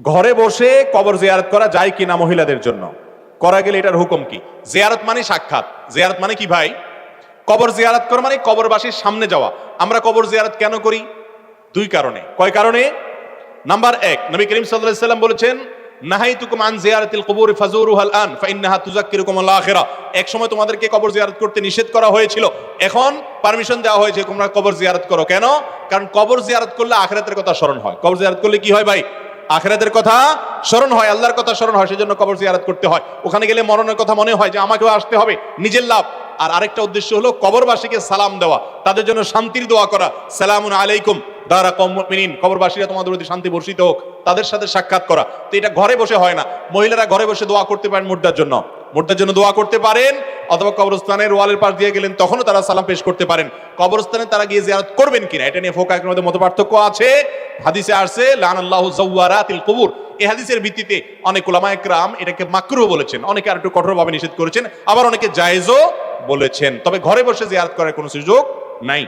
ঘরে বসে কবর জিয়ারত করা যায় কিনা মহিলাদের জন্য? করা গেলে এটার হুকুম কি? জিয়ারত মানে সাক্ষাৎ। জিয়ারত মানে কি ভাই? কবর জিয়ারত করা মানে কবরবাসীর সামনে যাওয়া। আমরা কবর জিয়ারত কেন করি? দুই কারণে। কয় কারণে? নাম্বার এক, নবী করিম সাল্লাল্লাহু আলাইহি ওয়াসাল্লাম বলেছেন, নাহাইতুকুম আন জিয়ারাতিল কুবুর ফাজুরুহাল আন ফাইন্নাহা তুযাক্কিরুকুমুল আখিরাহ। এক সময় তোমাদেরকে কবর জিয়ারত করতে নিষেধ করা হয়েছিল, এখন পারমিশন দেওয়া হয়েছে তোমরা কবর জিয়ারত করো। কেন? কারণ কবর জিয়ারত করলে আখিরাতের কথা স্মরণ হয়। কবর জিয়ারত করলে কি হয় ভাই? আখিরাতের কথা স্মরণ হয়, আল্লাহর কথা স্মরণ হয়, সেজন্য কবর জিয়ারত করতে হয়। ওখানে গেলে মরণের কথা মনে হয় যে আমাকেও আসতে হবে, নিজের লাভ। আর আরেকটা উদ্দেশ্য হলো কবরবাসীকে সালাম দেওয়া, তাদের জন্য শান্তির দোয়া করা। সালামুন আলাইকুম দারা কওমুল মুমিনিন, কবরবাসীরা তোমাদের প্রতি শান্তি বর্ষিত হোক, তাদের সাথে সাক্ষাৎ করা। তো এটা ঘরে বসে হয় না। মহিলারা ঘরে বসে দোয়া করতে পারেন মুর্দার জন্য, মুর্দার জন্য দোয়া করতে পারেন, অথবা কবরস্থানের ওয়ালের পাশ দিয়ে গেলেন তখনও তারা সালাম পেশ করতে পারেন। কবরস্থানে তারা গিয়ে জিয়ারত করবেন কিনা এটা নিয়ে ফুকাহাদের মধ্যে মতপার্থক্য আছে। হাদিসে আসছে লানাল্লাহু যাওয়ারাতিল কুবুর, এই হাদিসের ভিত্তিতে অনেক উলামায়ে কেরাম এটাকে মাকরুহ বলেছেন, অনেকে আর একটু কঠোরভাবে নিষেধ করেছেন, আবার অনেকে জায়েজও বলেছেন। তবে ঘরে বসে জিয়ারত করার কোনো সুযোগ নাই।